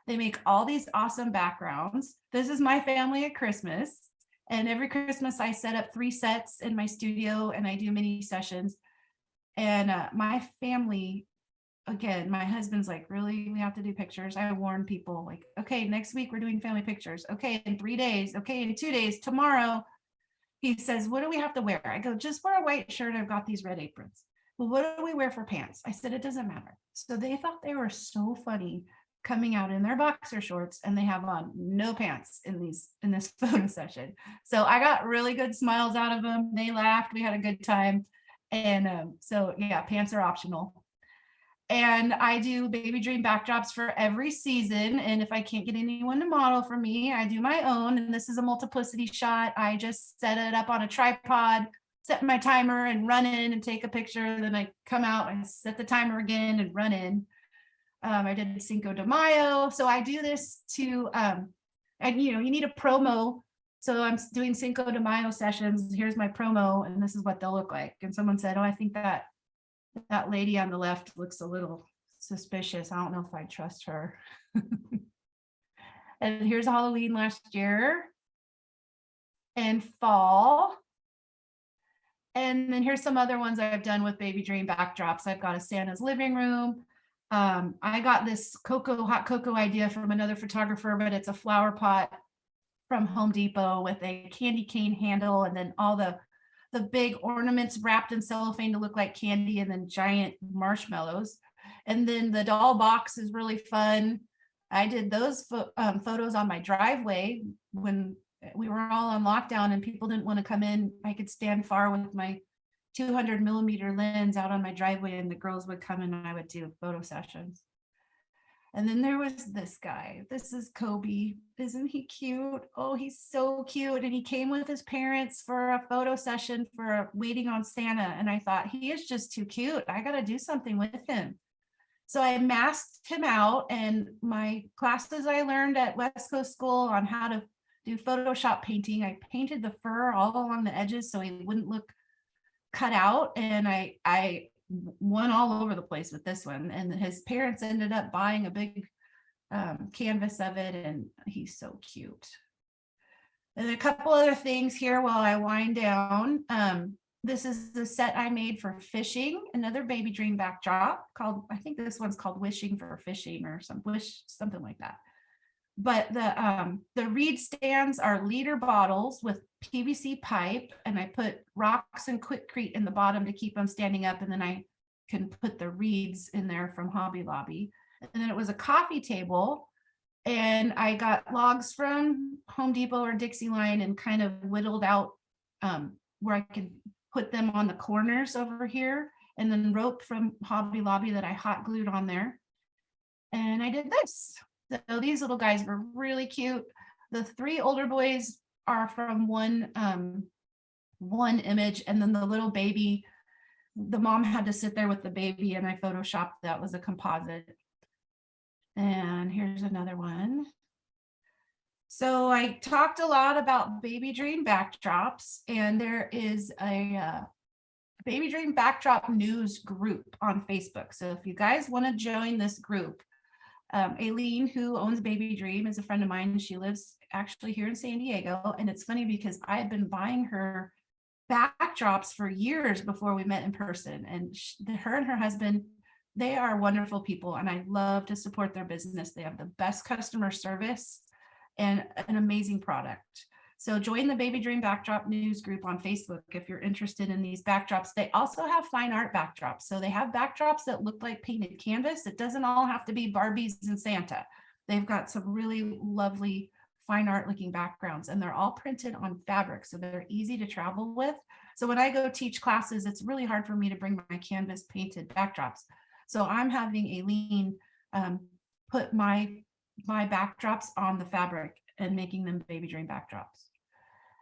They make all these awesome backgrounds. This is my family at Christmas. And every Christmas I set up 3 sets in my studio and I do mini sessions. And my family, again, my husband's like, really, we have to do pictures. I warn people like, okay, next week we're doing family pictures. Okay, in 3 days. Okay, in 2 days, tomorrow. He says, what do we have to wear? I go, just wear a white shirt. I've got these red aprons. Well, what do we wear for pants? I said, it doesn't matter. So they thought they were so funny coming out in their boxer shorts, and they have on no pants in this photo session. So I got really good smiles out of them. They laughed. We had a good time. And so yeah, pants are optional. And I do Baby Dream backdrops for every season. And if I can't get anyone to model for me, I do my own. And this is a multiplicity shot. I just set it up on a tripod, set my timer and run in and take a picture. Then I come out and set the timer again and run in. I did Cinco de Mayo. So I do this to, and you need a promo. So I'm doing Cinco de Mayo sessions. Here's my promo, and this is what they'll look like. And someone said, oh, I think that lady on the left looks a little suspicious. I don't know if I trust her. And here's Halloween last year and fall. And then here's some other ones I've done with Baby Dream backdrops. I've got a Santa's living room. I got this hot cocoa idea from another photographer, but it's a flower pot from Home Depot with a candy cane handle, and then all the big ornaments wrapped in cellophane to look like candy, and then giant marshmallows. And then the doll box is really fun. I did those photos on my driveway when we were all on lockdown and people didn't want to come in. I could stand far with my 200 millimeter lens out on my driveway, and the girls would come and I would do photo sessions. And then there was this guy. This is Kobe. Isn't he cute? Oh, he's so cute. And he came with his parents for a photo session for waiting on Santa. And I thought, he is just too cute. I got to do something with him. So I masked him out, and my classes I learned at West Coast School on how to do Photoshop painting. I painted the fur all along the edges so he wouldn't look cut out, and I won all over the place with this one. And his parents ended up buying a big canvas of it, and he's so cute. And a couple other things here while I wind down. This is the set I made for fishing, another baby dream backdrop called, I think this one's called Wishing for Fishing or something like that. But the reed stands are liter bottles with PVC pipe, and I put rocks and Quikrete in the bottom to keep them standing up, and then I can put the reeds in there from Hobby Lobby. And then it was a coffee table, and I got logs from Home Depot or Dixie Line and kind of whittled out where I could put them on the corners over here, and then rope from Hobby Lobby that I hot glued on there. And I did this. So these little guys were really cute. The 3 older boys are from one image, and then the little baby, the mom had to sit there with the baby, and I photoshopped that was a composite. And here's another one. So I talked a lot about baby dream backdrops, and there is a baby dream backdrop news group on Facebook. So if you guys want to join this group, Aileen, who owns Baby Dream, is a friend of mine. She lives actually here in San Diego. And it's funny because I had been buying her backdrops for years before we met in person. And her and her husband, they are wonderful people, and I love to support their business. They have the best customer service and an amazing product. So join the Baby Dream Backdrop News group on Facebook if you're interested in these backdrops. They also have fine art backdrops. So they have backdrops that look like painted canvas. It doesn't all have to be Barbies and Santa. They've got some really lovely fine art looking backgrounds, and they're all printed on fabric. So they're easy to travel with. So when I go teach classes, it's really hard for me to bring my canvas painted backdrops. So I'm having Aileen put my backdrops on the fabric and making them Baby Dream backdrops.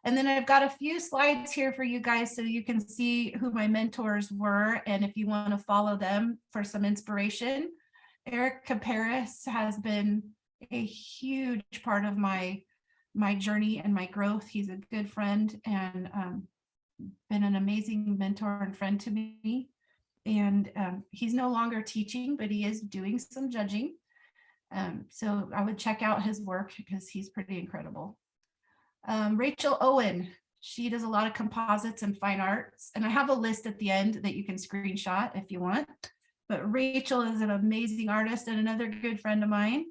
And then I've got a few slides here for you guys so you can see who my mentors were, and if you want to follow them for some inspiration. Eric Caparis has been a huge part of my journey and my growth. He's a good friend and been an amazing mentor and friend to me. And he's no longer teaching, but he is doing some judging. So I would check out his work because he's pretty incredible. Rachel Owen, she does a lot of composites and fine arts, and I have a list at the end that you can screenshot if you want. But Rachel is an amazing artist and another good friend of mine.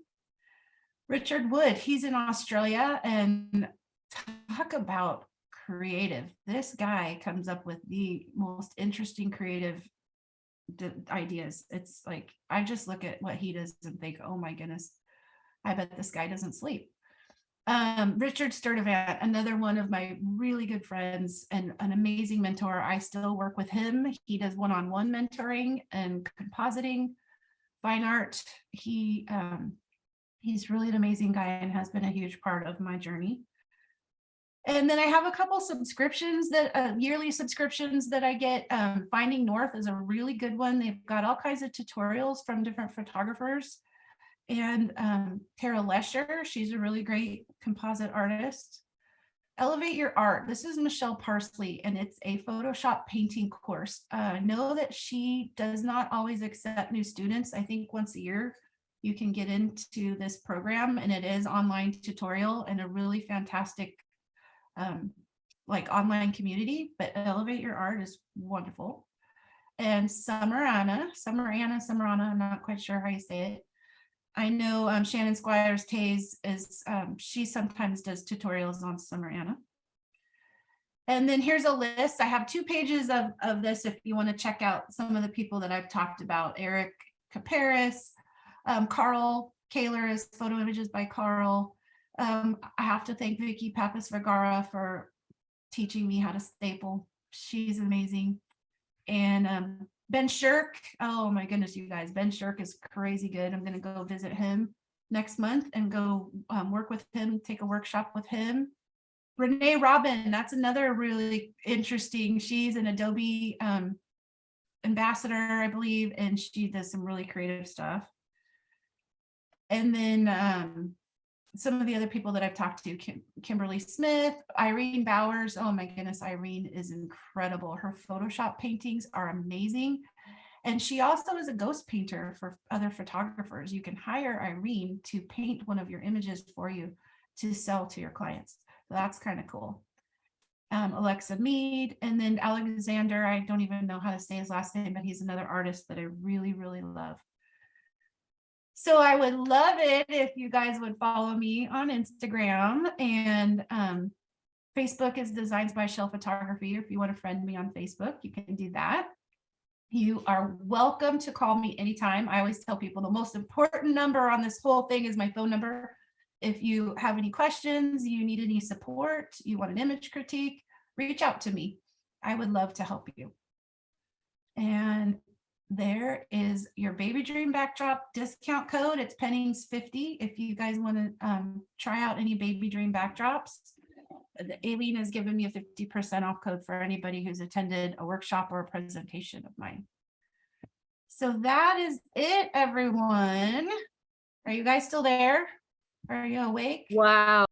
Richard Wood, he's in Australia, and talk about creative. This guy comes up with the most interesting creative ideas. It's like, I just look at what he does and think, oh my goodness, I bet this guy doesn't sleep. Richard Sturdivant, another one of my really good friends and an amazing mentor. I still work with him. He does one-on-one mentoring and compositing, fine art. He's really an amazing guy and has been a huge part of my journey. And then I have a couple subscriptions that yearly subscriptions that I get. Finding North is a really good one. They've got all kinds of tutorials from different photographers. And Tara Lesher, she's a really great composite artist. Elevate Your Art. This is Michellle Parsley, and it's a Photoshop painting course. Know that she does not always accept new students. I think once a year you can get into this program, and it is online tutorial and a really fantastic like online community. But Elevate Your Art is wonderful. And Summerana, I'm not quite sure how you say it. I know Shannon Squires Tays is, she sometimes does tutorials on Summerana. And then here's a list. I have 2 pages of this if you want to check out some of the people that I've talked about. Eric Caparis, Carl Kaler is Photo Images by Carl. I have to thank Vicky Pappas Vergara for teaching me how to staple. She's amazing. And Ben Shirk, oh my goodness, you guys, Ben Shirk is crazy good. I'm going to go visit him next month and go work with him, take a workshop with him. Renee Robin, that's another really interesting. She's an Adobe ambassador, I believe, and she does some really creative stuff. And then some of the other people that I've talked to, Kimberly Smith, Irene Bowers. Oh my goodness, Irene is incredible. Her Photoshop paintings are amazing. And she also is a ghost painter for other photographers. You can hire Irene to paint one of your images for you to sell to your clients. So that's kind of cool. Alexa Mead, and then Alexander. I don't even know how to say his last name, but he's another artist that I really, really love. So I would love it if you guys would follow me on Instagram, and Facebook is Designs by Shell Photography. If you want to friend me on Facebook, you can do that. You are welcome to call me anytime. I always tell people the most important number on this whole thing is my phone number. If you have any questions, you need any support, you want an image critique, reach out to me. I would love to help you. And there is your baby dream backdrop discount code. It's Pennings 50 if you guys want to try out any baby dream backdrops. Aileen has given me a 50% off code for anybody who's attended a workshop or a presentation of mine. So that is it, everyone. Are you guys still there? Are you awake? Wow.